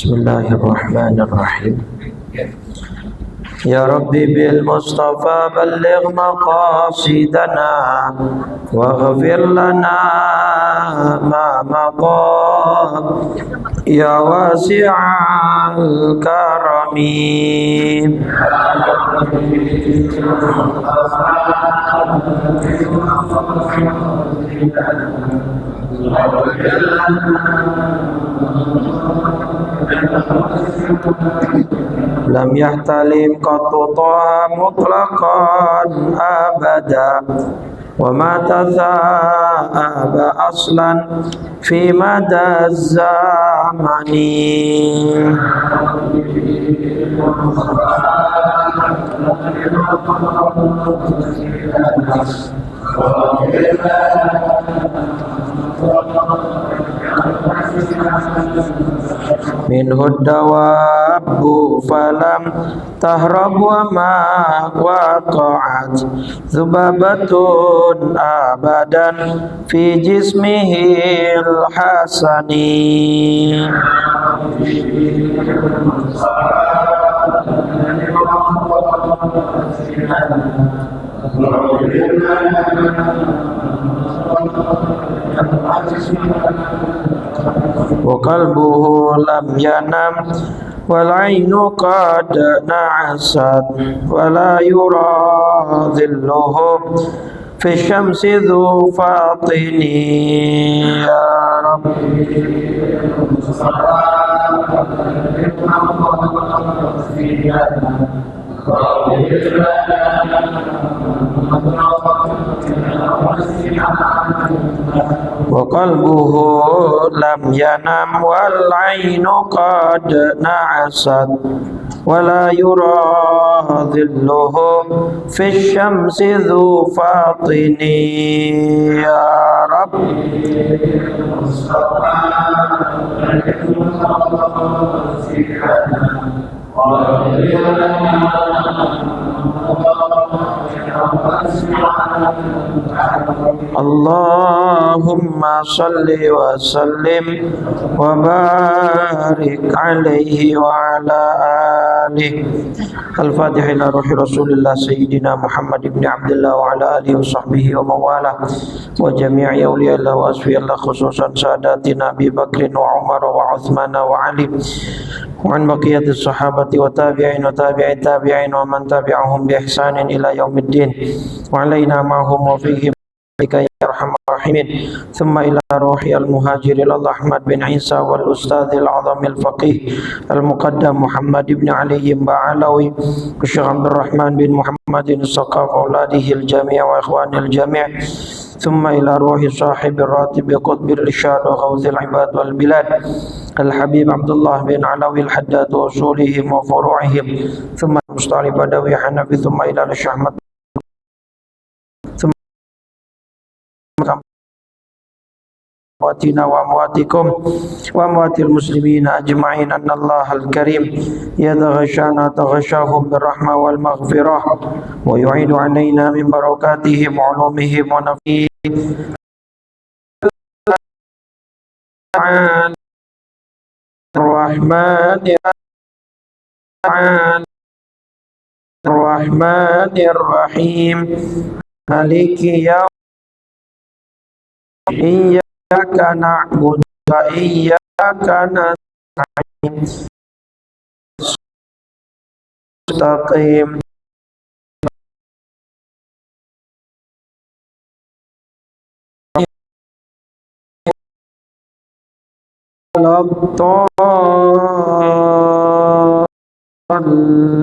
Bismillahirrahmanirrahim. Ya Rabbi bil Mustafa balligh maqasidana waghfir lana ma maqam ya wasi'al karami. Lam yahtalim qattu taha mutlaqan abada wa ma tatha'aba aslan fi mada zamani. Minhu dawabu falam tahrab wa ma waqa'at zubabatun abadan fi jismihi al-hasani. Wa qalbuhu lam yanam wal ainu qad na'asat wa la yura dhilluhu fi syamsi dhu fatini. Ya Rabbi wa qalbuhu lam yanam wal ainu qad na'asat wa la yura dhilluhu fi syamsi dhu fatini. Ya Rabbi Allahumma salli wa sallim wa barik alaihi wa ala alihi. Al-Fatihah ila ruhi Rasulillah Sayyidina Muhammad ibn Abdullah wa ala alihi wa sahbihi wa mawala wa jami'i awliyallah wa asfiyallah khususan sadatina Abi Bakrin wa Umar wa Uthman wa Ali wa an baqiyatis sahabati wa tabi'in wa tabi'in tabi'in wa man tabi'ahum bi ihsanin ila yaumiddin wa alaina ma'hum wa fihim ya arhamar rahimin. Thumma ila ruhi al-muhajir al-Ahmad bin Isa wal ustadz al-azam al-faqih al-muqaddam Muhammad ibn Ali Ba'alawi wa Syekh Abdul Rahman bin Muhammad al-Saqaf auladihi al-jami' wa ikhwani al-jami'. Thumma ila ruhi sahib al-ratib qutb al-irsyad wa ghawth al-ibad wal bilad al-habib Abdullah bin Alawi al-Haddad wa usulihim wa furu'ihim. Thumma mustari badawi Hanafi. Thumma ila Syekh Ahmad wa amwatikum wa amwatil muslimin ajma'in. Anna Allah al-Karim yataghashana taghashahum birrahmah wal maghfirah wa yu'idu alaina min barakatihim wa ulumihim wa nafihi Rahmanir Rahim Maliki ya iyyaka na'budu wa iyyaka nasta'in mustaqim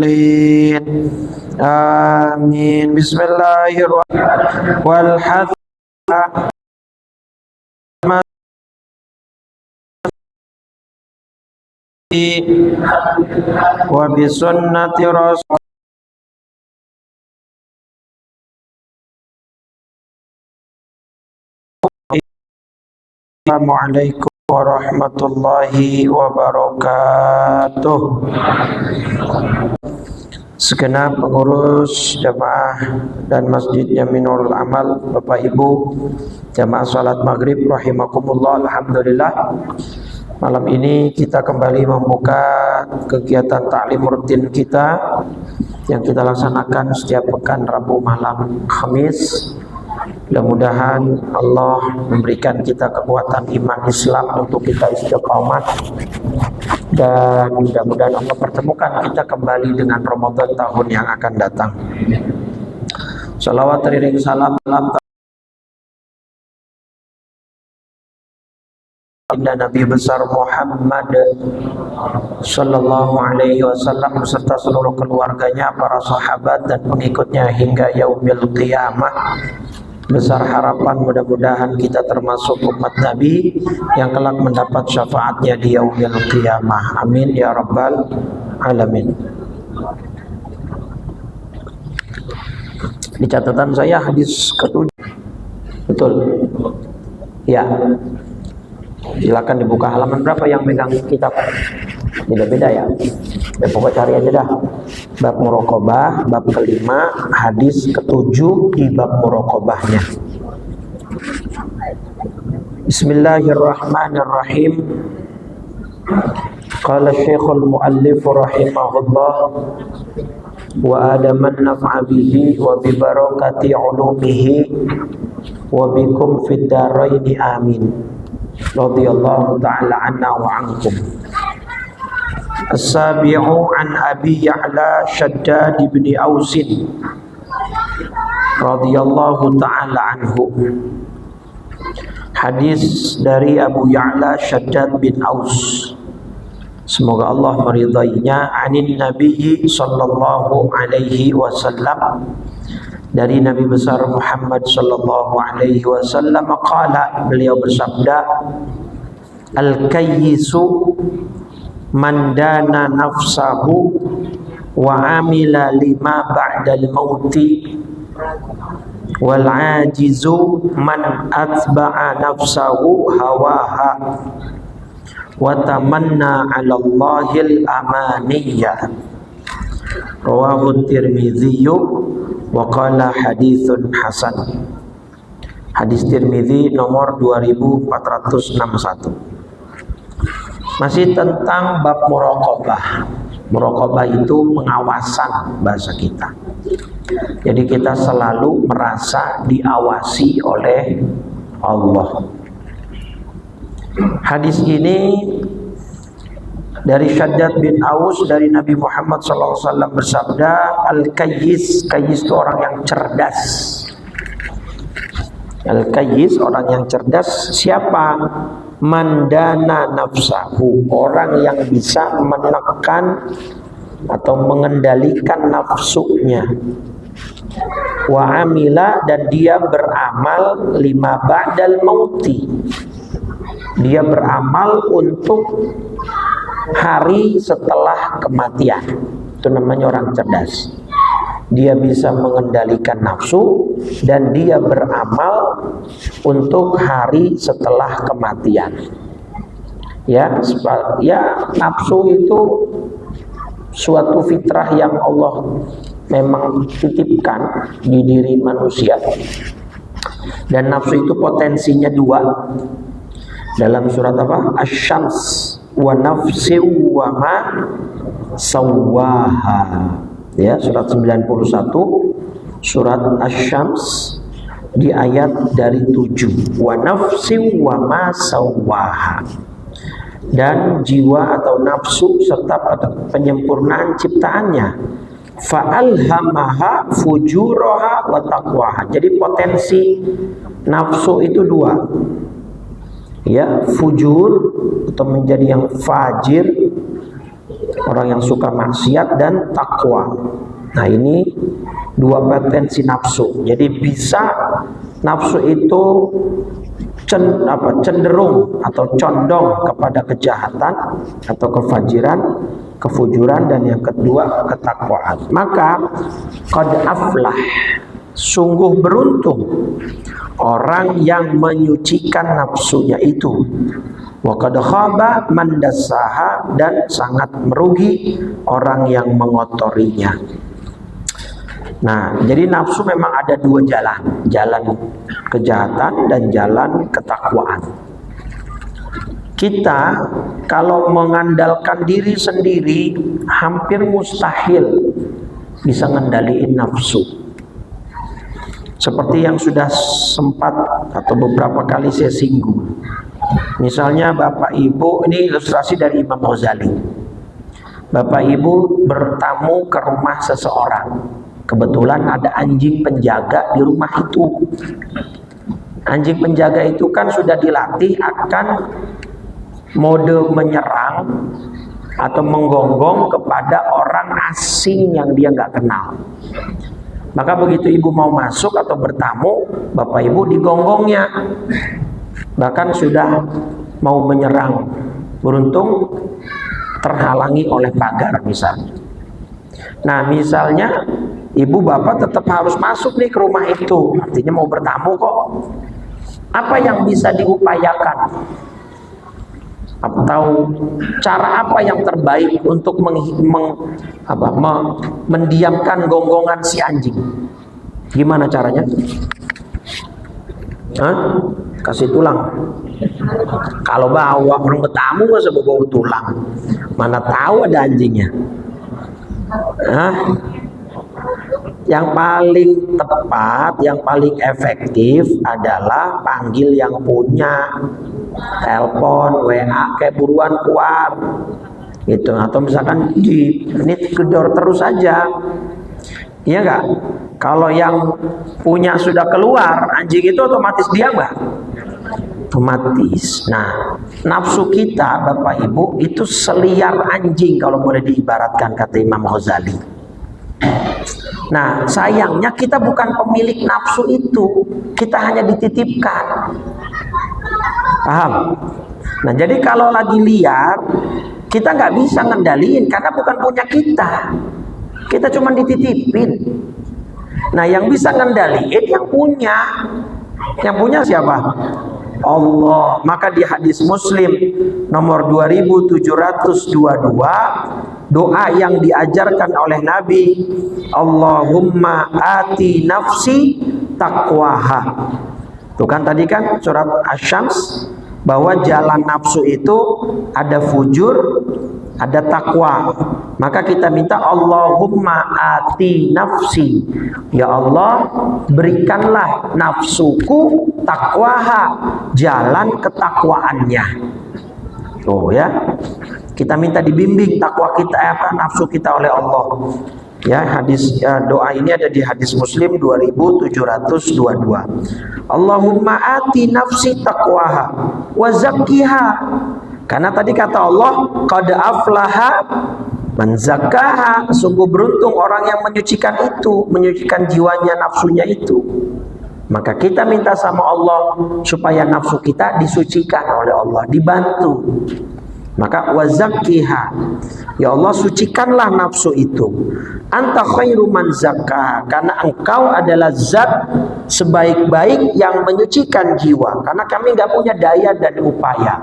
Lin. Amin. Bismillahirrahmanirrahim. Wal hadd wa bi sunnati rasul. Assalamualaikum warahmatullahi wabarakatuh. Segenap pengurus jamaah dan Masjid Yaminul Amal, Bapak Ibu jamaah salat maghrib rahimakumullah. Alhamdulillah, Malam ini kita kembali membuka kegiatan taklim rutin kita yang kita laksanakan setiap pekan Rabu malam Kamis. Mudah-mudahan Allah memberikan kita kekuatan iman Islam untuk kita istiqamah, dan mudah-mudahan Allah pertemukan kita kembali dengan Ramadan tahun yang akan datang. Salawat teriring salam Nabi besar Muhammad sallallahu alaihi wasallam beserta seluruh keluarganya, para sahabat dan pengikutnya hingga yaumil qiyamah. Besar harapan mudah-mudahan kita termasuk umat Nabi yang kelak mendapat syafaatnya di yaumil qiyamah. Amin ya rabbal alamin. Di catatan saya hadis ke-7. Betul? Ya. Silakan dibuka halaman berapa yang megang kitab. Beda-beda ya. Pokoknya cari aja dah. Bab muraqabah, bab kelima, hadis ke-7 di bab muraqabahnya. Bismillahirrahmanirrahim. Qala Syekhul Muallif rahimahullah wa adaman naf'a bihi wa bi barakati ulumihi wa bikum fid daraini amin. Radhiyallahu ta'ala anna wa ankum. As-sabi'u an Abi Ya'la Shaddad bin Aus radhiyallahu ta'ala anhu. Hadis dari Abu Ya'la Shaddad bin Aus, semoga Allah meridainya, anin Nabi sallallahu alaihi wasallam, dari Nabi besar Muhammad sallallahu alaihi wasallam, qala, beliau bersabda, al-kayyisu man dana nafsahu wa amila lima ba'dal mauti wal ajizu man atba'a nafsahu hawaha wa tamanna 'ala Allahil amaniyya. Rawahu Tirmidzi wa qala haditsun hasan. Hadis Tirmidzi nomor 2461. Masih tentang bab muraqabah. Muraqabah itu pengawasan bahasa kita. Jadi kita selalu merasa diawasi oleh Allah. Hadis ini dari Shaddad bin Aus dari Nabi Muhammad SAW bersabda, al-kayyis, kayyis itu orang yang cerdas. Al-kayyis orang yang cerdas siapa? Mandana nafsahu, orang yang bisa menekan atau mengendalikan nafsunya. Wa amila, dan dia beramal lima ba'dal mauti, dia beramal untuk hari setelah kematian. Itu namanya orang cerdas. Dia bisa mengendalikan nafsu dan dia beramal untuk hari setelah kematian. Ya, nafsu itu suatu fitrah yang Allah memang titipkan di diri manusia. Dan nafsu itu potensinya dua. Dalam surat apa? Asy-Syams, wa nafsi wa ma sawwaha. Ya, surat 91, surat Asy-Syams di ayat dari 7. Wa nafsi wa ma sawwaha. Dan jiwa atau nafsu serta penyempurnaan ciptaannya. Fa'alhamaha fujuraha wa taqwaha. Jadi potensi nafsu itu dua. Ya, fujur atau menjadi yang fajir, orang yang suka maksiat, dan takwa. Nah, ini dua potensi nafsu. Jadi bisa nafsu itu cenderung atau condong kepada kejahatan atau kefajiran, kefujuran, dan yang kedua ketakwaan. Maka qad aflah, sungguh beruntung orang yang menyucikan nafsunya itu. Wa qad khaba man dassaha, dan sangat merugi orang yang mengotorinya. Nah, jadi nafsu memang ada dua jalan, jalan kejahatan dan jalan ketakwaan. kita kalau mengandalkan diri sendiri hampir mustahil bisa ngendaliin nafsu. Seperti yang sudah sempat atau beberapa kali saya singgung. Misalnya Bapak Ibu, ini ilustrasi dari Imam Ghazali. Bapak Ibu bertamu ke rumah seseorang. Kebetulan ada anjing penjaga di rumah itu. Anjing penjaga itu kan sudah dilatih akan mode menyerang atau menggonggong kepada orang asing yang dia nggak kenal. Maka begitu ibu mau masuk atau bertamu, bapak ibu digonggongnya, bahkan sudah mau menyerang, beruntung terhalangi oleh pagar misalnya. Nah misalnya ibu bapak tetap harus masuk nih ke rumah itu, artinya mau bertamu kok. Apa yang bisa diupayakan? Atau cara apa yang terbaik untuk mendiamkan gonggongan si anjing? Gimana caranya? Hah? Kasih tulang. Kalau bawa orang bertamu masa bawa tulang? Mana tahu ada anjingnya? Hah? Yang paling tepat, yang paling efektif adalah panggil yang punya, telepon, WA, kayak buruan keluar gitu. Atau misalkan ini gedor terus aja, iya nggak? Kalau yang punya sudah keluar, anjing itu otomatis diam nggak? Otomatis. Nah, nafsu kita Bapak Ibu itu seliar anjing kalau boleh diibaratkan, kata Imam Ghazali. Nah, sayangnya kita bukan pemilik nafsu itu, kita hanya dititipkan. Paham? Nah, jadi kalau lagi liar, kita nggak bisa ngendaliin karena bukan punya kita. Kita cuma dititipin. Nah, yang bisa ngendaliin yang punya. Yang punya siapa? Allah. Maka di hadis Muslim nomor 2722, doa yang diajarkan oleh Nabi, Allahumma ati nafsi taqwaha. Tuh kan tadi kan surat Asy-Syams, bahwa jalan nafsu itu ada fujur, ada takwa. Maka kita minta Allahumma ati nafsi, ya Allah berikanlah nafsuku takwaha, jalan ketakwaannya. Tuh ya, kita minta dibimbing takwa kita, nafsu kita oleh Allah. Ya, hadis doa ini ada di hadis Muslim 2722. Allahumma ati nafsi taqwaha wa zakkiha. Karena tadi kata Allah, qad aflaha man zakkaha, sungguh beruntung orang yang menyucikan itu, menyucikan jiwanya, nafsunya itu. Maka kita minta sama Allah supaya nafsu kita disucikan oleh Allah, dibantu. Maka wazakkiha, ya Allah sucikanlah nafsu itu. Anta khairu man zakkaha, karena engkau adalah zat sebaik-baik yang menyucikan jiwa. Karena kami nggak punya daya dan upaya.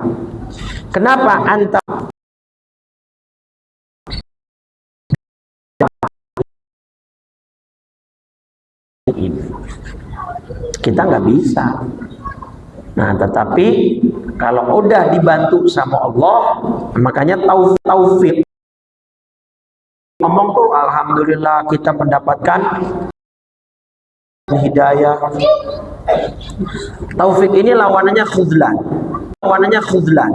Kenapa anta? Kita nggak bisa. Nah, tetapi kalau udah dibantu sama Allah, makanya taufik. Ngomong tuh, alhamdulillah kita mendapatkan hidayah. Taufik ini lawanannya khudlan. Lawanannya khudlan.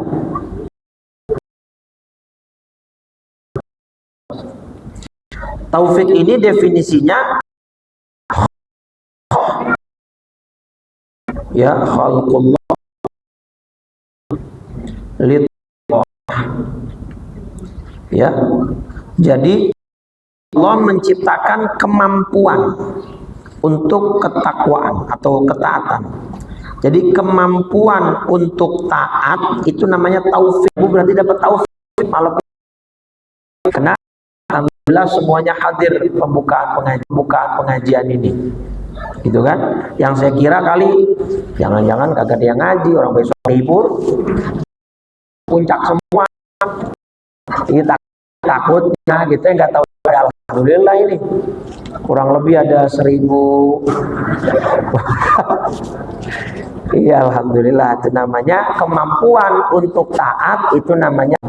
Taufik ini definisinya ya khalqullah lit, ya, jadi Allah menciptakan kemampuan untuk ketakwaan atau ketaatan. Jadi kemampuan untuk taat itu namanya taufik. Berarti dapat taufik malam. Karena alhamdulillah semuanya hadir pembukaan pengajian ini, gitu kan? Yang saya kira kali jangan-jangan kagak ada yang ngaji, orang besok libur, puncak semua. Ini takutnya gitu ya, nggak tahu. Alhamdulillah ini kurang lebih ada 1000 Iya, alhamdulillah, itu namanya kemampuan untuk taat, itu namanya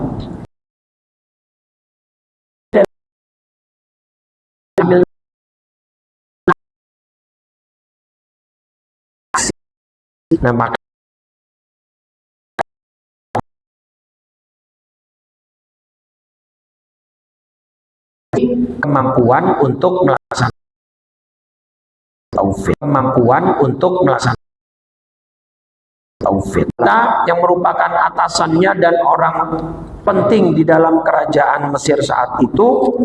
nama kemampuan untuk melaksanakan taufik, kemampuan untuk melaksanakan taufik. Kita yang merupakan atasannya dan orang penting di dalam kerajaan Mesir saat itu,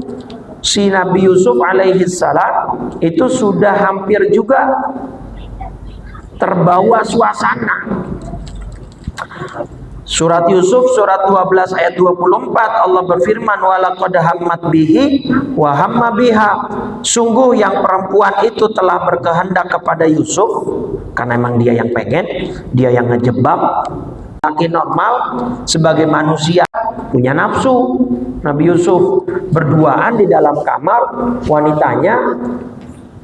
si Nabi Yusuf alaihi salam itu sudah hampir juga terbawa suasana. Surat Yusuf surat 12 ayat 24, Allah berfirman, walaqad hammat bihi wa hamma biha. Sungguh yang perempuan itu telah berkehendak kepada Yusuf, karena emang dia yang pengen, dia yang ngejebak. Laki normal sebagai manusia punya nafsu. Nabi Yusuf berduaan di dalam kamar, wanitanya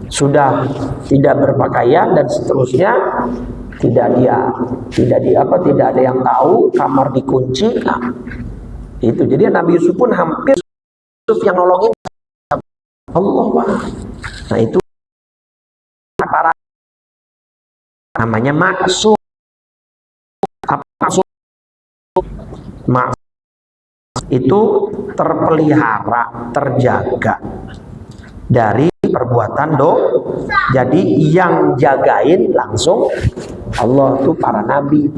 sudah tidak berpakaian dan seterusnya. Tidak ada yang tahu, kamar dikunci. Nah, itu jadi Nabi Yusuf pun hampir Yusuf yang nolongin Allah, Pak. Nah, itu para namanya maksud. Apa maksud? Maksud itu terpelihara, terjaga dari perbuatan jadi yang jagain langsung Allah tuh para nabi.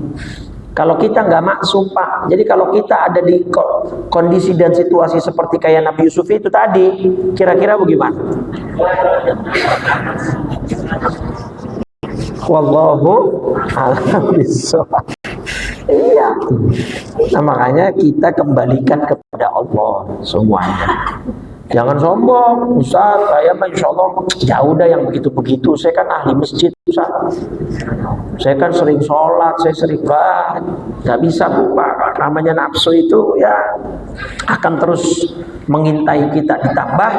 Kalau kita nggak maksum, Pak. Jadi kalau kita ada di kondisi dan situasi seperti kayak Nabi Yusuf itu tadi, kira-kira bagaimana? Wallahu a'lam bishawab. Iya. Nah, makanya kita kembalikan kepada Allah semuanya. Jangan sombong, Ustaz, saya mah insya Allah jauh dah yang begitu-begitu. Saya kan ahli masjid, Ustaz. Saya kan sering sholat, saya sering banget. Gak bisa, Bu, Pak. Namanya nafsu itu ya akan terus mengintai kita. Ditambah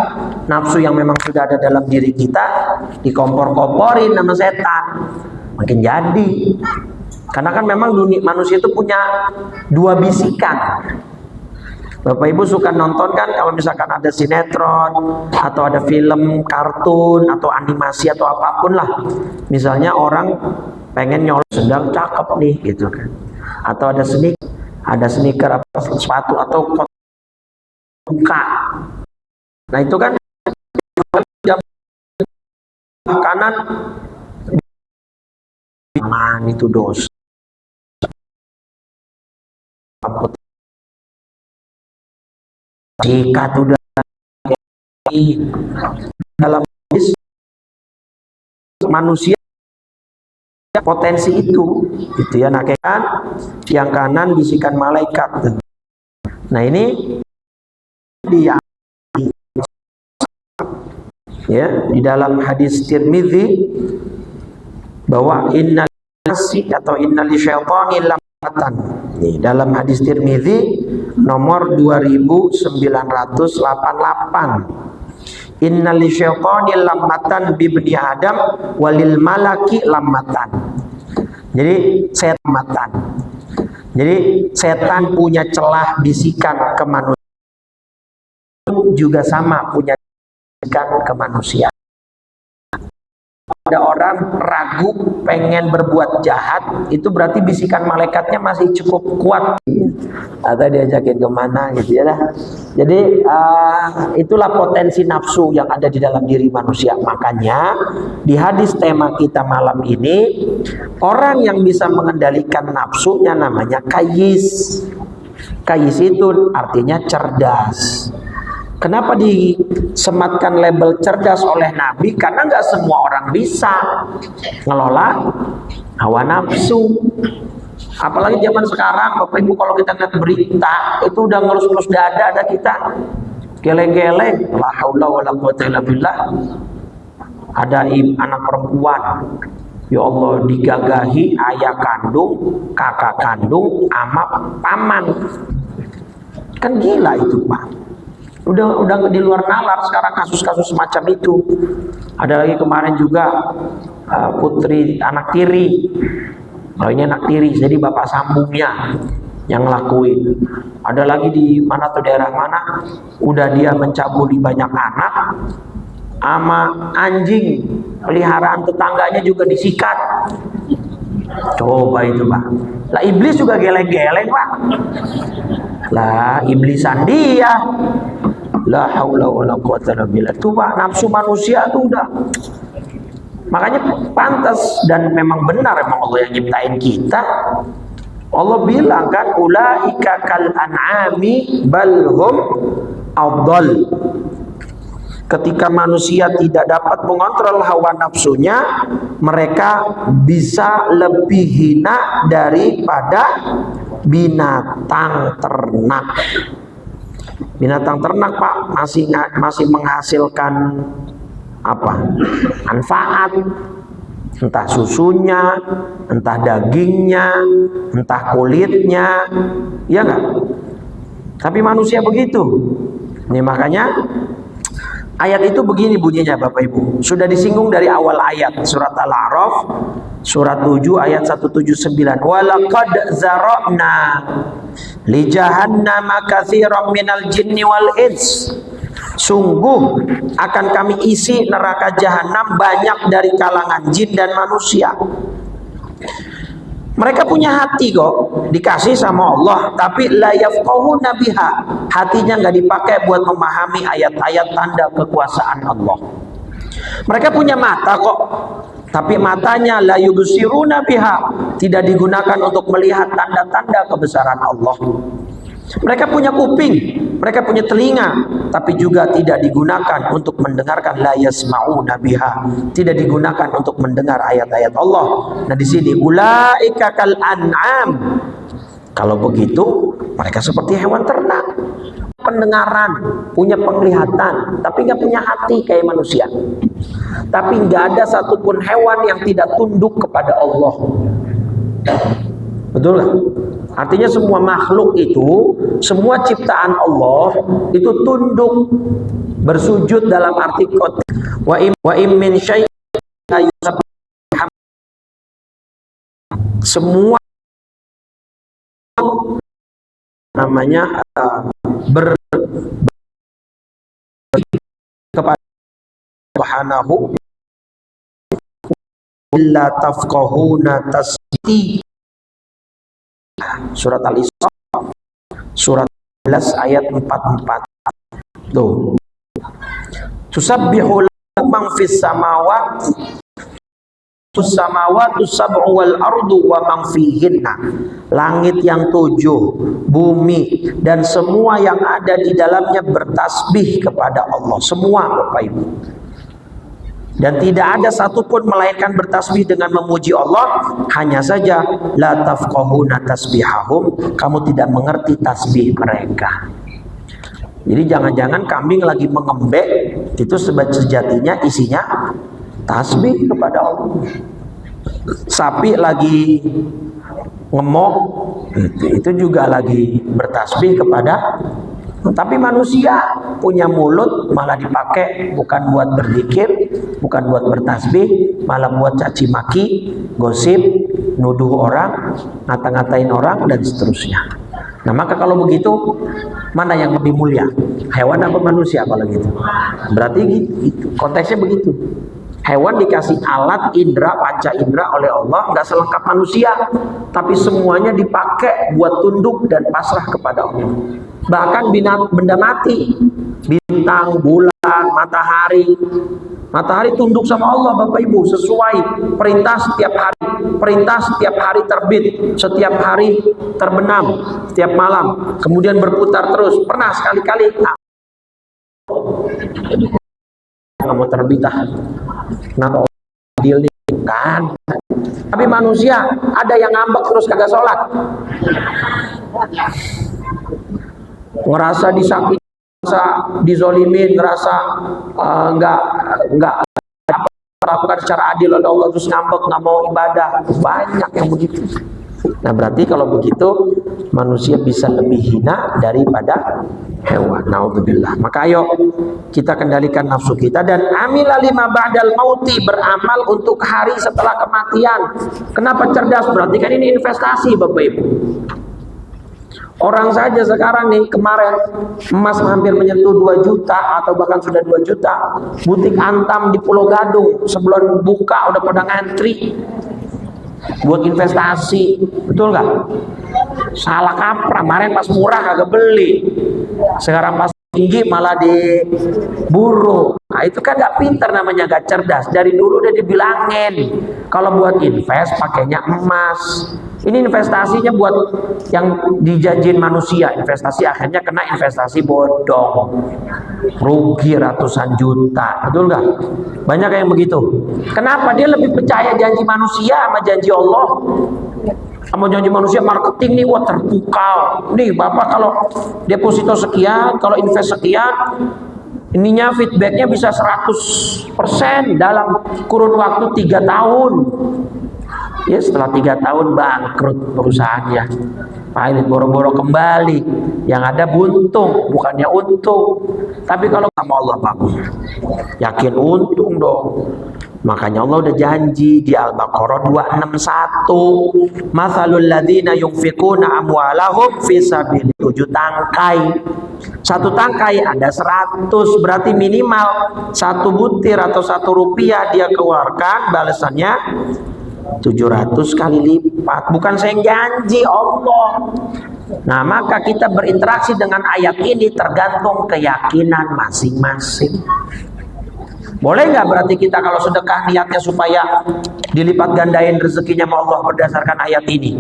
nafsu yang memang sudah ada dalam diri kita, dikompor-komporin sama setan. Makin jadi. Karena kan memang dunia manusia itu punya dua bisikan. Bapak Ibu suka nonton kan kalau misalkan ada sinetron atau ada film kartun atau animasi atau apapun lah. Misalnya orang pengen nyolong sedang cakep nih gitu kan. Atau ada sneaker apa sepatu atau buka. Nah, itu kan kanan itu dosa. Jika sudah dalam manusia potensi itu gitu ya, nah kan yang kanan bisikan malaikat. Nah, ini dia ya di dalam hadis Tirmidzi bahwa innal syaitani lamatan. Dalam hadis Tirmidzi nomor 2988, innal syaitani lamatan bibni Adam walil malaki lamatan. Jadi setan. Jadi setan punya celah bisikan ke manusia, juga sama punya bisikan ke manusia. Ada orang ragu pengen berbuat jahat, itu berarti bisikan malaikatnya masih cukup kuat atau diajakin kemana gitu ya. Jadi itulah potensi nafsu yang ada di dalam diri manusia. Makanya di hadis tema kita malam ini, orang yang bisa mengendalikan nafsunya namanya kayis. Kayis itu artinya cerdas. Kenapa disematkan label cerdas oleh Nabi? Karena nggak semua orang bisa ngelola hawa nafsu. Apalagi zaman sekarang, Bapak Ibu, kalau kita lihat berita itu udah ngelus-ngelus dada ada kita, geleng-geleng. La haula wala quwwata illa billah. Ada anak perempuan, ya Allah, digagahi ayah kandung, kakak kandung, ama paman. Kan gila itu, Pak. Udah di luar nalar sekarang kasus-kasus semacam itu. Ada lagi kemarin juga putri anak tiri Oh ini anak tiri, jadi bapak sambungnya yang ngelakuin. Ada lagi di mana tuh, daerah mana, udah dia mencabuli banyak anak, sama anjing peliharaan tetangganya juga disikat. Coba itu Pak. Lah iblis juga geleng-geleng Pak. Lah iblisan dia. La haula wala quwata illa billah. Tuh Pak, nafsu manusia tuh udah. Makanya pantas dan memang benar emang Allah yang nyiptain kita. Allah bilang kan, ulaika kal an'ami bal hum adall. Ketika manusia tidak dapat mengontrol hawa nafsunya, mereka bisa lebih hina daripada binatang ternak. Binatang ternak Pak masih menghasilkan apa? Manfaat. Entah susunya, entah dagingnya, entah kulitnya, ya enggak? Tapi manusia begitu. Ini makanya ayat itu begini bunyinya Bapak Ibu. Sudah disinggung dari awal ayat surat Al-A'raf surat 7 ayat 179. Walaqad zara'na li jahannama katsiran minal jinni wal ins. Sungguh akan kami isi neraka jahanam banyak dari kalangan jin dan manusia. Mereka punya hati kok, dikasih sama Allah, tapi la yafqahuna biha. Hatinya nggak dipakai buat memahami ayat-ayat tanda kekuasaan Allah. Mereka punya mata kok, tapi matanya la yubsiruna biha, tidak digunakan untuk melihat tanda-tanda kebesaran Allah. Mereka punya kuping, mereka punya telinga, tapi juga tidak digunakan untuk mendengarkan, la yasma'una biha, tidak digunakan untuk mendengar ayat-ayat Allah. Nah di sini ulaika kal an'am. Kalau begitu mereka seperti hewan ternak. Pendengaran, punya penglihatan, tapi nggak punya hati kayak manusia. Tapi nggak ada satupun hewan yang tidak tunduk kepada Allah. Betul nggak? Artinya semua makhluk itu, semua ciptaan Allah itu tunduk, bersujud dalam arti kot. Wa im min syai'in la yusabbihu. Semua namanya kepada Subhanahu illa tafqahuna tasbih. Surat Al-Isra surat 11 ayat 44. Tuh. Tusabbihu lahu man fis samawati sab'u wal ardu wa man fihinna. Langit yang 7, bumi dan semua yang ada di dalamnya bertasbih kepada Allah. Semua Bapak Ibu. Dan tidak ada satupun melainkan bertasbih dengan memuji Allah. Hanya saja la tafqahuna tasbihahum, kamu tidak mengerti tasbih mereka. Jadi jangan-jangan kambing lagi mengembek itu sejatinya isinya tasbih kepada Allah. Sapi lagi ngemok itu juga lagi bertasbih kepada. Tapi manusia punya mulut malah dipakai bukan buat berzikir, bukan buat bertasbih, malah buat caci maki, gosip, nuduh orang, ngata-ngatain orang dan seterusnya. Nah maka kalau begitu mana yang lebih mulia, hewan atau manusia kalau gitu? Berarti gitu, konteksnya begitu. Hewan dikasih alat indera, panca indera oleh Allah, nggak selengkap manusia, tapi semuanya dipakai buat tunduk dan pasrah kepada Allah. Bahkan benda mati, bintang, bulan, matahari tunduk sama Allah Bapak Ibu, sesuai perintah setiap hari terbit, setiap hari terbenam, setiap malam, kemudian berputar terus. Pernah sekali-kali nggak mau terbit, kenapa adil nih kan? Tapi manusia ada yang ngambek terus kagak sholat, ngerasa disakiti, ngerasa dizolimin, ngerasa nggak lakukan secara adil oleh Allah, terus ngambek, nggak mau ibadah. Banyak yang begitu. Nah berarti kalau begitu manusia bisa lebih hina daripada hewan. Naudzubillah. Maka ayo kita kendalikan nafsu kita dan amila lima ba'dal mauti, beramal untuk hari setelah kematian. Kenapa cerdas? Berarti kan ini investasi Bapak Ibu. Orang saja sekarang nih, kemarin emas hampir menyentuh 2 juta atau bahkan sudah 2 juta. Butik Antam di Pulau Gadung sebelum buka udah pada ngantri buat investasi. Betul nggak? Salah kaprah, kemarin pas murah kagak beli, sekarang pas tinggi malah diburu. Nah itu kan nggak pinter, namanya nggak cerdas. Dari dulu udah dibilangin kalau buat invest pakainya emas. Ini investasinya buat yang dijanjiin manusia, investasi akhirnya kena investasi bodong, rugi ratusan juta. Betul nggak? Banyak yang begitu. Kenapa? Dia lebih percaya janji manusia sama janji Allah. Sama janji manusia marketing nih, wah terpukau nih Bapak, kalau deposito sekian, kalau invest sekian, ininya feedbacknya bisa 100% dalam kurun waktu 3 tahun. Ya setelah 3 tahun bangkrut perusahaannya, pahit boro-boro kembali, yang ada buntung bukannya untung. Tapi kalau sama Allah Pak, yakin untung dong. Makanya Allah udah janji di Al-Baqarah 261, matsalul ladzina yunfiquna amwalahum fi sabilillah, 7 tangkai. 1 tangkai ada 100, berarti minimal 1 butir atau 1 rupiah dia keluarkan, balasannya 700 kali lipat. Bukan saya janji Allah. Nah maka kita berinteraksi dengan ayat ini tergantung keyakinan masing-masing. Boleh nggak berarti kita kalau sedekah niatnya supaya dilipat gandain rezekinya sama Allah berdasarkan ayat ini?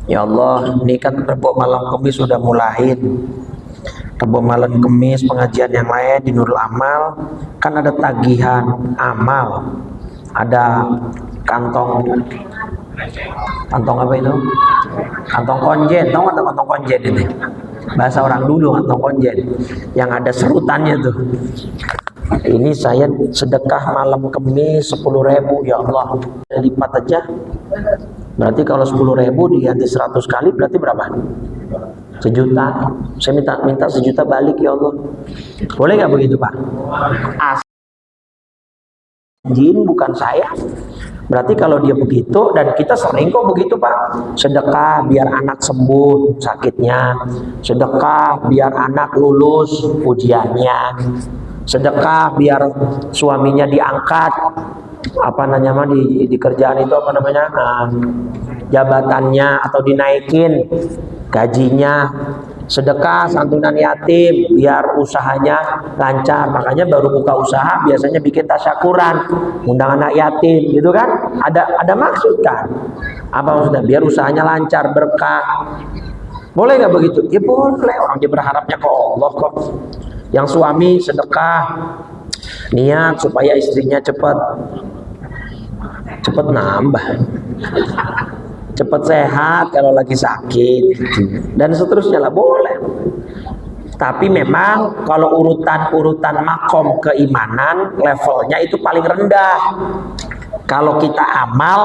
Ya Allah, ini kan Rebo Malam Kemis sudah mulain. Rebo Malam Kemis pengajian yang lain di Nurul Amal kan ada tagihan amal, ada kantong apa itu? Kantong konjen. Tahu nggak kantong konjen ini? Bahasa orang dulu kantong konjen yang ada serutannya tuh. Ini saya sedekah malam Kemis 10.000, ya Allah, lipat aja. Berarti kalau 10.000 diganti 100 kali berarti berapa? 1 juta. Saya minta 1 juta balik ya Allah. Boleh nggak begitu Pak? Jin bukan saya. Berarti kalau dia begitu, dan kita sering kok begitu Pak, sedekah biar anak sembuh sakitnya, sedekah biar anak lulus ujiannya, sedekah biar suaminya diangkat, apa namanya di kerjaan itu apa namanya, jabatannya atau dinaikin gajinya, sedekah santunan yatim biar usahanya lancar. Makanya baru buka usaha biasanya bikin tasyakuran, undang anak yatim gitu kan, ada maksud kan, apa maksudnya? Biar usahanya lancar, berkah. Boleh nggak begitu? Ya boleh, orang dia berharapnya ke Allah kok. Yang suami sedekah niat supaya istrinya cepat nambah, cepat sehat kalau lagi sakit, dan seterusnya lah, boleh. Tapi memang kalau urutan makom keimanan levelnya itu paling rendah. Kalau kita amal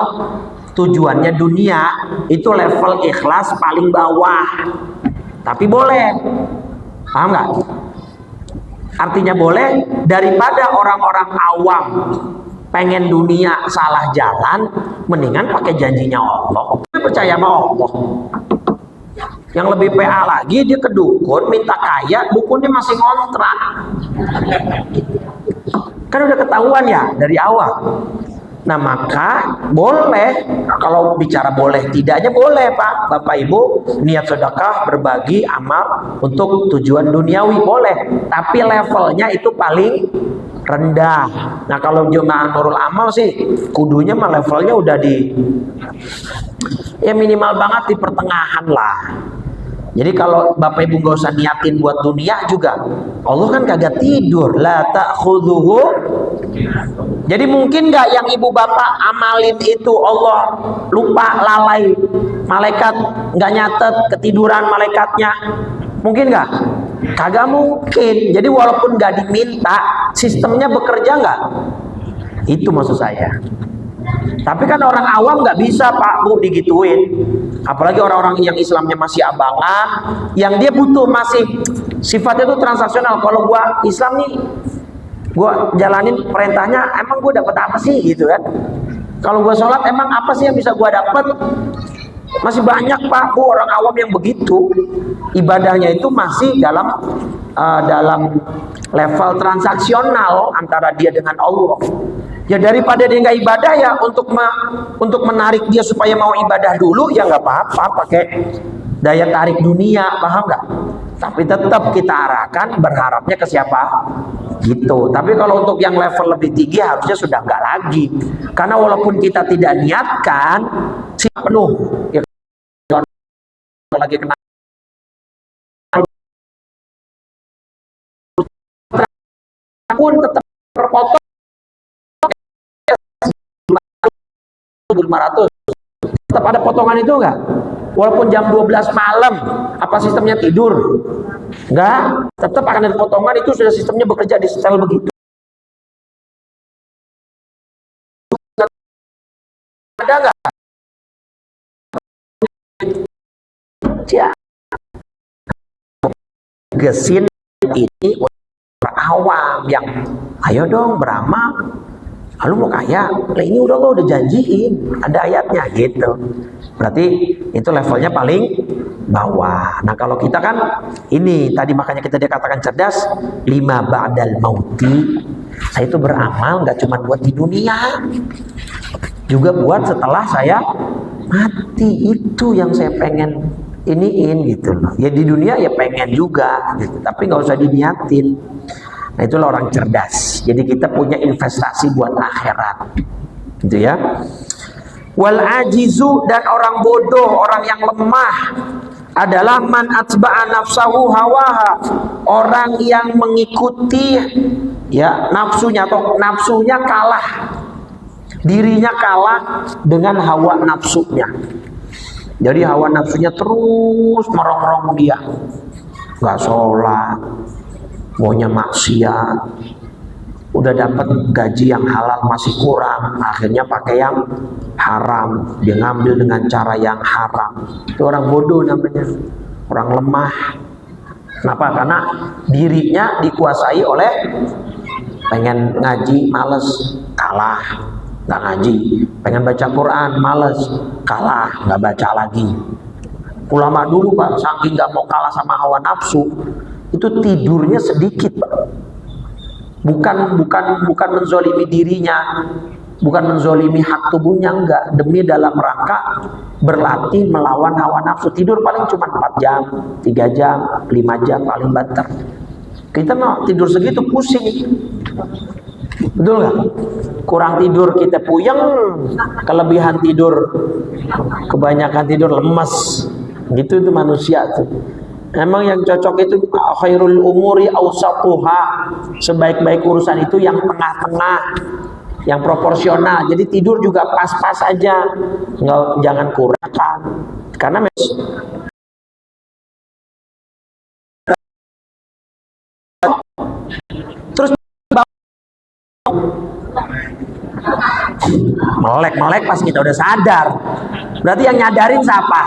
tujuannya dunia, itu level ikhlas paling bawah. Tapi boleh, paham nggak? Artinya boleh, daripada orang-orang awam pengen dunia salah jalan, mendingan pakai janjinya Allah. Percaya sama Allah. Yang lebih PA lagi, dia ke dukun minta kaya, dukunnya masih ngontrak. Kan udah ketahuan ya dari awal. Nah maka boleh, kalau bicara boleh tidaknya boleh Pak, Bapak Ibu niat sedekah, berbagi, amal untuk tujuan duniawi boleh, tapi levelnya itu paling rendah. Nah kalau jemaah Nurul Amal sih kudunya mah levelnya udah ya minimal banget di pertengahan lah. Jadi kalau Bapak Ibu gak usah niatin buat dunia juga, Allah kan kagak tidur, la ta'khudhuhu. Jadi mungkin gak yang ibu bapak amalin itu Allah lupa, lalai, malaikat gak nyatet ketiduran malaikatnya, mungkin gak? Kagak mungkin. Jadi walaupun gak diminta, sistemnya bekerja gak? Itu maksud saya. Tapi kan orang awam nggak bisa Pak Bu digituin. Apalagi orang-orang yang Islamnya masih abangan, yang dia butuh masih sifatnya itu transaksional. Kalau gua Islam nih, gua jalanin perintahnya, emang gua dapat apa sih gitu kan? Kalau gua sholat emang apa sih yang bisa gua dapat? Masih banyak Pak Bu orang awam yang begitu. Ibadahnya itu masih dalam level transaksional antara dia dengan Allah. Ya daripada dia nggak ibadah ya untuk menarik dia supaya mau ibadah dulu ya nggak apa-apa pakai daya tarik dunia, paham nggak? Tapi tetap kita arahkan berharapnya ke siapa? Gitu. Tapi kalau untuk yang level lebih tinggi harusnya sudah nggak lagi. Karena walaupun kita tidak niatkan si penuh ya, lagi kena pun tetap terpotong 500, tetap ada potongan itu enggak? Walaupun jam 12 malam, apa sistemnya tidur? Enggak, tetap akan ada potongan, itu sudah sistemnya bekerja di setel begitu. Ada enggak? Ya. Gesin ini orang awam yang ayo dong beramal. Lalu mau kaya, nah ini udah lo udah janjiin, ada ayatnya gitu. Berarti itu levelnya paling bawah. Nah kalau kita kan ini tadi makanya kita dikatakan cerdas, 5 ba'dal mauti. Saya itu beramal nggak cuma buat di dunia, juga buat setelah saya mati. Itu yang saya pengen iniin gitu loh. Ya di dunia ya pengen juga, gitu. Tapi nggak usah diniatin. Nah itulah orang cerdas. Jadi kita punya investasi buat akhirat, gitu ya. Wal ajizu, dan orang bodoh, orang yang lemah adalah man atba'a nafsahu hawaha, orang yang mengikuti ya nafsunya, atau nafsunya kalah, dirinya kalah dengan hawa nafsunya. Jadi hawa nafsunya terus merongrong dia, nggak sholat, maunya maksiat, udah dapat gaji yang halal masih kurang, akhirnya pakai yang haram, dia ngambil dengan cara yang haram. Itu orang bodoh namanya, orang lemah. Kenapa? Karena dirinya dikuasai oleh pengen ngaji males, kalah, nggak ngaji. Pengen baca Quran males, kalah, nggak baca lagi. Ulama dulu Pak, saking nggak mau kalah sama hawa nafsu, itu tidurnya sedikit Pak. Bukan menzolimi dirinya, bukan menzolimi hak tubuhnya, enggak, demi dalam rangka berlatih melawan hawa nafsu. Tidur paling cuma 4 jam, 3 jam, 5 jam paling banter. Kita mau tidur segitu pusing, betul nggak? Kurang tidur kita puyeng, kelebihan tidur, kebanyakan tidur lemes. Gitu itu manusia tuh. Emang yang cocok itu khairul umuri awsatuha, sebaik-baik urusan itu yang tengah-tengah, yang proporsional. Jadi tidur juga pas-pas aja, nggak, jangan kurang. Karena terus melek pas kita udah sadar. Berarti yang nyadarin siapa?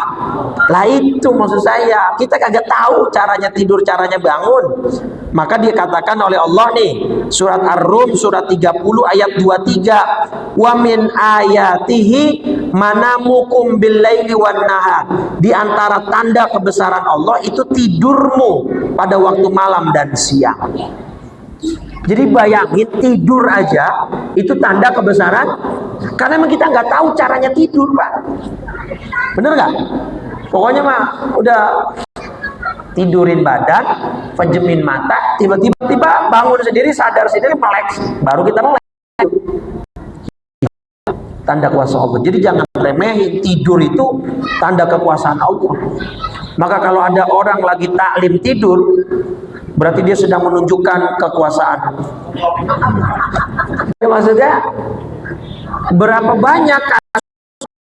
Lah itu maksud saya, kita kagak tahu caranya tidur, caranya bangun. Maka dikatakan oleh Allah nih, surat Ar-Rum surat 30 ayat 23, wa min ayatihi manamukum billaili wan nahar. Di antara tanda kebesaran Allah itu tidurmu pada waktu malam dan siang. Jadi bayangin tidur aja itu tanda kebesaran, karena memang kita nggak tahu caranya tidur Pak. Bener nggak? Pokoknya mah udah tidurin badan, pejemin mata, tiba-tiba bangun sendiri, sadar sendiri, melek, baru kita melek. Tanda kuasa Allah. Jadi jangan remehin, tidur itu tanda kekuasaan Allah. Maka kalau ada orang lagi taklim tidur, berarti dia sedang menunjukkan kekuasaan. Ya, maksudnya berapa banyak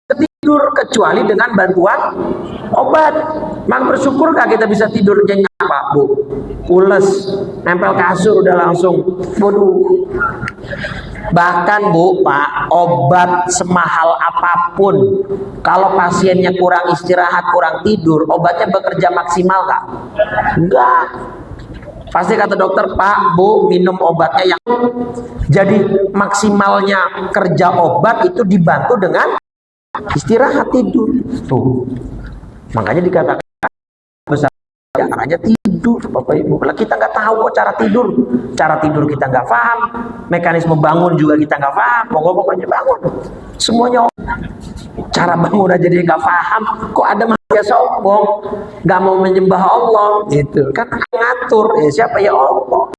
tidur kecuali dengan bantuan obat. Mak bersyukur gak kita bisa tidur nyenyak Pak Bu? Pules, nempel kasur udah langsung, waduh. Bahkan Bu, Pak, obat semahal apapun, kalau pasiennya kurang istirahat, kurang tidur, obatnya bekerja maksimal nggak? Enggak. Pasti kata dokter, Pak, Bu, minum obatnya yang jadi maksimalnya kerja obat itu dibantu dengan istirahat tidur. Tuh, makanya dikatakan besar caranya tidur, Bapak Ibu. Lah kita nggak tahu kok cara tidur kita nggak paham, mekanisme bangun juga kita nggak paham. Pokoknya bangun, semuanya cara bangun aja dia nggak paham. Kok ada manusia sombong, nggak mau menyembah Allah, gitu kan? Ngatur, ya siapa ya Allah.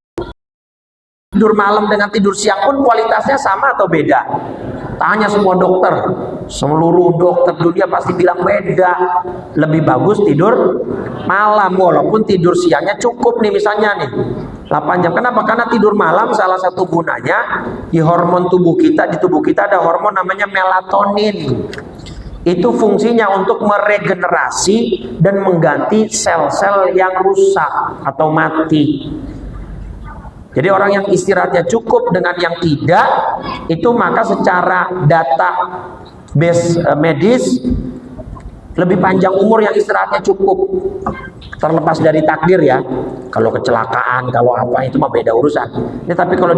Tidur malam dengan tidur siang pun kualitasnya sama atau beda? Tanya semua dokter, seluruh dokter dunia pasti bilang beda. Lebih bagus tidur malam, walaupun tidur siangnya cukup nih, misalnya nih 8 jam. Kenapa? Karena tidur malam salah satu gunanya di hormon tubuh kita, di tubuh kita ada hormon namanya melatonin. Itu fungsinya untuk meregenerasi dan mengganti sel-sel yang rusak atau mati. Jadi orang yang istirahatnya cukup dengan yang tidak, itu maka secara data base medis lebih panjang umur yang istirahatnya cukup. Terlepas dari takdir ya, kalau kecelakaan, kalau apa itu mah beda urusan. Ini tapi kalau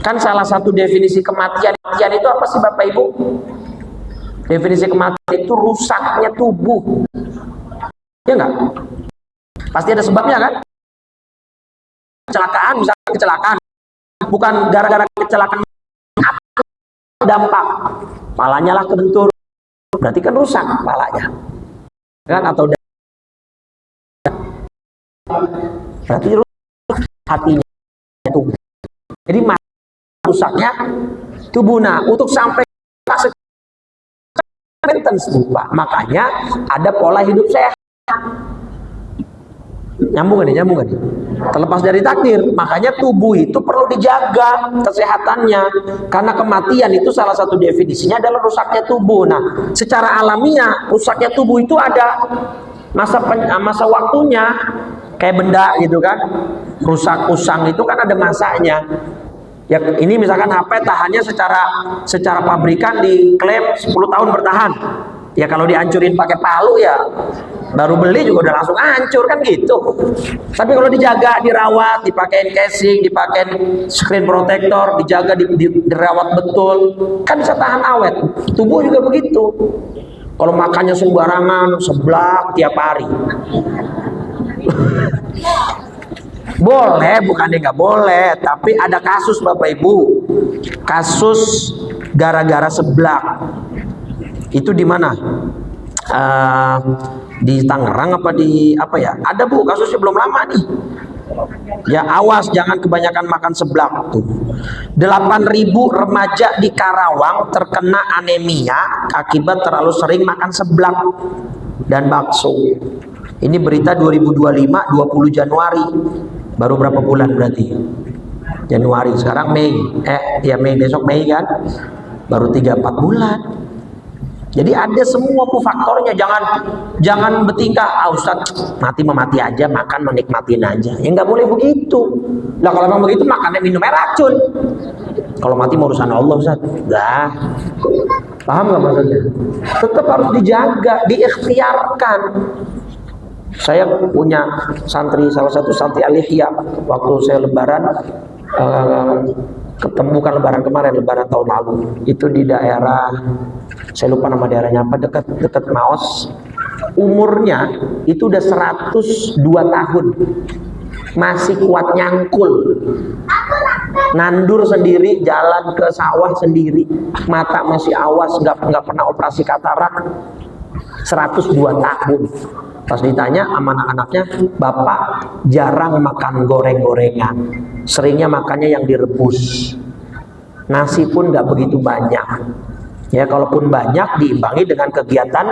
kan salah satu definisi kematian itu apa sih Bapak Ibu? Definisi kematian itu rusaknya tubuh, ya enggak? Pasti ada sebabnya kan? Kecelakaan, misalnya kecelakaan, bukan gara-gara kecelakaan dampak, palanya lah kebentur, berarti kan rusak palanya, kan? Atau berarti rusak hatinya, tubuh. Jadi rusaknya tubuh. Nah, untuk sampai maintenance lupa, makanya ada pola hidup sehat. Nyambung gak nih? Terlepas dari takdir, makanya tubuh itu perlu dijaga kesehatannya, karena kematian itu salah satu definisinya adalah rusaknya tubuh. Nah, secara alamiah rusaknya tubuh itu ada masa waktunya, kayak benda gitu kan, rusak usang itu kan ada masanya. Ya ini misalkan HP tahannya secara pabrikan diklaim 10 tahun bertahan. Ya kalau dihancurin pakai palu ya baru beli juga udah langsung hancur kan gitu. Tapi kalau dijaga, dirawat, dipakein casing, dipakein screen protector, dijaga, dirawat betul, kan bisa tahan awet. Tubuh juga begitu. Kalau makannya sembarangan, seblak tiap hari. Boleh, bukannya nggak boleh, tapi ada kasus Bapak Ibu. Kasus gara-gara seblak. Itu di mana? Di Tangerang apa di apa ya? Ada Bu, kasusnya belum lama nih. Ya awas, jangan kebanyakan makan seblak tuh. 8.000 remaja di Karawang terkena anemia akibat terlalu sering makan seblak dan bakso. Ini berita 2025, 20 Januari. Baru berapa bulan berarti? Januari, sekarang Mei. Mei, besok Mei kan? Baru 3-4 bulan. Jadi ada semua faktornya. Jangan bertingkah, Ustaz, mati aja, makan menikmatin aja. Ya nggak boleh begitu. Lah kalau memang begitu makannya minumnya racun. Kalau mati mau urusan Allah, Ustaz. Dah. Paham nggak maksudnya? Tetap harus dijaga, diikhtiarkan. Saya punya salah satu santri Al-Ihya, waktu saya lebaran, bukan lebaran kemarin, lebaran tahun lalu, itu di daerah, saya lupa nama daerahnya apa, dekat Maos. Umurnya itu udah 102 tahun, masih kuat nyangkul, nandur sendiri, jalan ke sawah sendiri, mata masih awas, nggak pernah operasi katarak, 102 tahun. Pas ditanya sama anak-anaknya, Bapak jarang makan goreng-gorengan, seringnya makannya yang direbus, nasi pun nggak begitu banyak. Ya kalaupun banyak diimbangi dengan kegiatan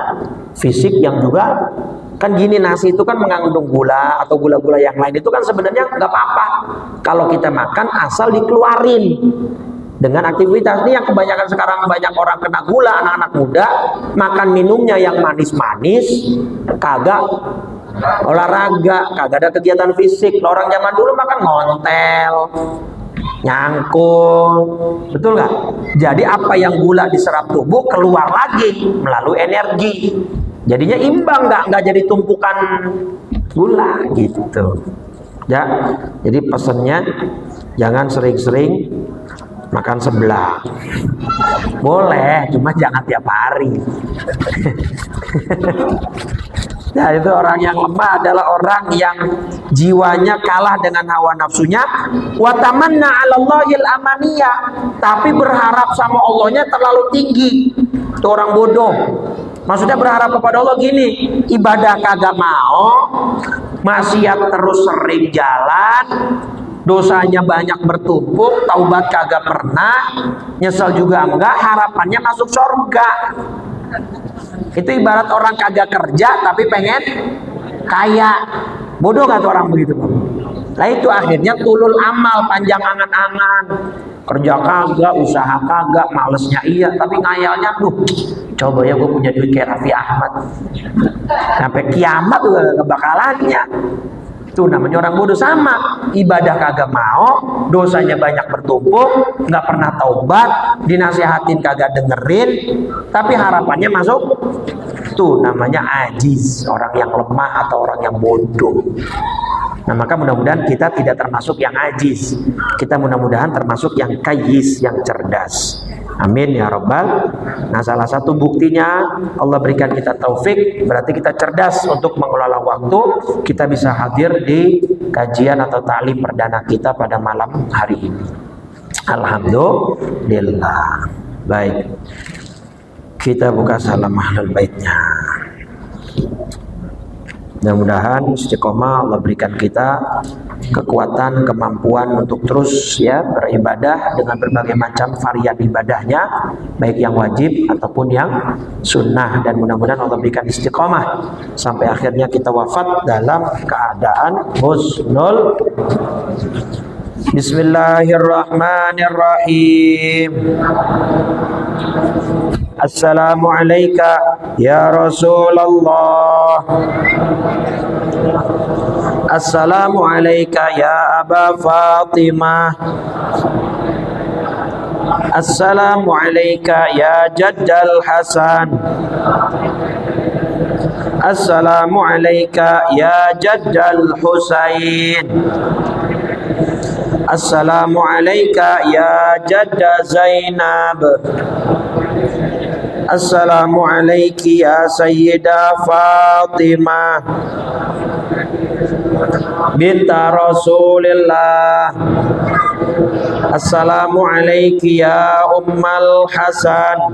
fisik yang juga kan gini, nasi itu kan mengandung gula atau gula-gula yang lain, itu kan sebenarnya nggak apa-apa kalau kita makan asal dikeluarin dengan aktivitas. Ini yang kebanyakan sekarang banyak orang kena gula, anak-anak muda makan minumnya yang manis-manis, kagak olahraga, kagak ada kegiatan fisik. Orang zaman dulu makan ngontel, nyangkul, betul nggak? Jadi apa yang gula diserap tubuh keluar lagi melalui energi, jadinya imbang, nggak jadi tumpukan gula gitu. Ya, jadi pesannya jangan sering-sering makan seblak. Boleh, cuma jangan tiap hari. Ya, itu orang yang lemah adalah orang yang jiwanya kalah dengan hawa nafsunya. Wa tamanna 'ala Allahil amaniyah, tapi berharap sama Allahnya terlalu tinggi. Itu orang bodoh. Maksudnya berharap kepada Allah gini, ibadah kagak mau, maksiat terus sering jalan, dosanya banyak bertumpuk, taubat kagak pernah, nyesel juga enggak, harapannya masuk surga. Itu ibarat orang kagak kerja tapi pengen kaya. Bodoh gak tuh orang begitu? Nah itu akhirnya tulul amal, panjang angan-angan, kerja kagak, usaha kagak, malesnya iya, tapi ngayalnya tuh coba ya gue punya duit kayak Raffi Ahmad, sampai kiamat juga gak bakalannya. Itu namanya orang bodoh. Sama, ibadah kagak mau, dosanya banyak bertumpuk, nggak pernah taubat, dinasihatin kagak dengerin, tapi harapannya masuk. Itu namanya ajiz, orang yang lemah atau orang yang bodoh. Nah, maka mudah-mudahan kita tidak termasuk yang ajiz, kita mudah-mudahan termasuk yang kayis, yang cerdas. Amin ya rabbal. Nah, salah satu buktinya Allah berikan kita taufik, berarti kita cerdas untuk mengelola waktu. Kita bisa hadir di kajian atau ta'lim perdana kita pada malam hari ini. Alhamdulillah. Baik, kita buka salam ahlul baitnya. Mudah-mudahan istiqomah Allah berikan kita kekuatan, kemampuan untuk terus ya beribadah dengan berbagai macam varian ibadahnya, baik yang wajib ataupun yang sunnah, dan mudah-mudahan Allah berikan istiqomah sampai akhirnya kita wafat dalam keadaan husnul. Bismillahirrahmanirrahim. Assalamualaikum ya Rasulullah. Assalamualaikum ya Aba Fatimah. Assalamualaikum ya Jaddal Hasan. Assalamualaikum ya Jaddal Husain. Assalamualaikum ya Jadda Zainab. Assalamualaikum ya Sayyidah Fatimah binta Rasulillah. Assalamualaikum ya Ummal Hasan.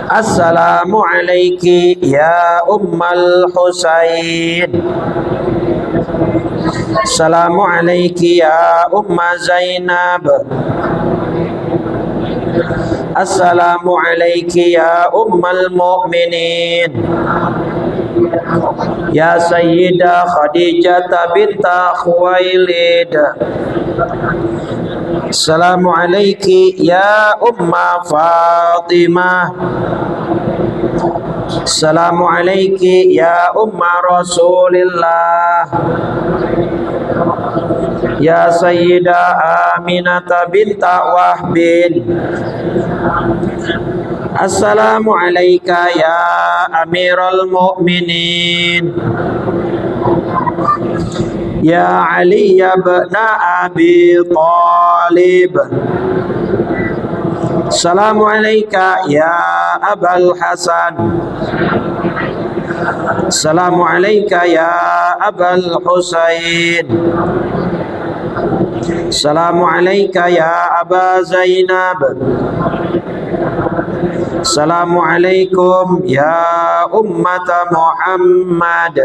Assalamualaikum ya Ummal Husain. Assalamualaikum ya Umma Zainab. Assalamualaikum ya Ummal Mu'minin. Ya Sayyidah Khadijah binta Khuwailid. Assalamualaikum ya Umma Fatimah. Assalamualaikum ya Umma Rasulillah. Ya Sayyidah Aminah binta Wahbin. Assalamualaikum ya Amirul Mu'minin. Ya Ali ibn Abi Talib. Assalamualaikum ya Abul Hasan. Assalamualaikum ya Abul Husain. Assalamualaikum ya Aba Zainab. Assalamualaikum ya Ummat Muhammad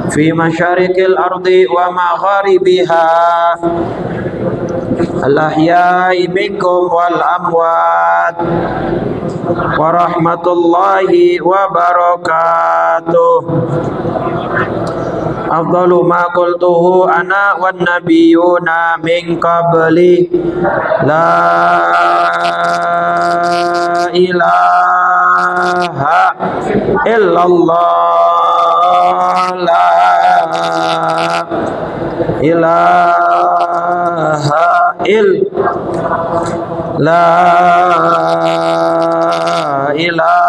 fi masyariqil ardi wa magharibiha. Al-ahya'i minkum wal amwat wa rahmatullahi wa barakatuh. Afdalu ma qultuhu ana wan nabiyyuna min qabli. La ilaha illallah. La ilaha la ilaha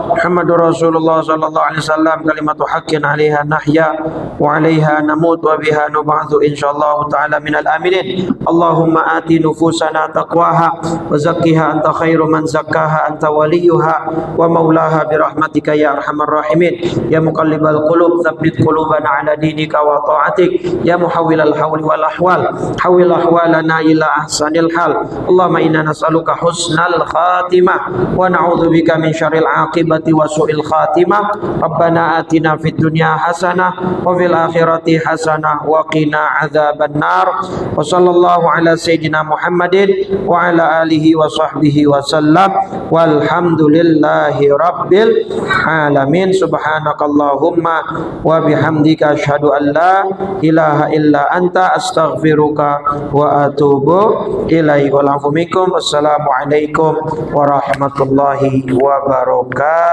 Muhammadur Rasulullah sallallahu alaihi wasallam kalimatu haqqin 'alaiha nahya wa 'alaiha namut wa biha nub'atsu insyaallah taala minal aminin. Allahumma ati nufusana taqwaha wa zakkiha anta khairu man zakkaha anta waliyuha wa maulaha bi rahmatika ya arhamar rahimin. Ya muqallibal qulub tsabbit qulubana 'ala dinika wa ta'atik. Ya muhawwilal hawli wal ahwal hawwil ahwalana ila ahsanil hal. Allahumma inna nas'aluka husnal khatimah wa na'udzubika min syarril 'aqibati wa su'il khatimah. Rabbana atina fid dunya hasanah wa fil akhirati hasanah wa qina adzaban nar. Wa sallallahu ala sayyidina Muhammadin wa ala alihi wa sahbihi wa sallam. Walhamdulillahi rabbil alamin. Subhanakallahumma wa bihamdika asyhadu an la ilaha illa anta astaghfiruka wa atubu ilaik. Wal 'afwu minkum. Assalamu alaikum warahmatullahi wabarakatuh.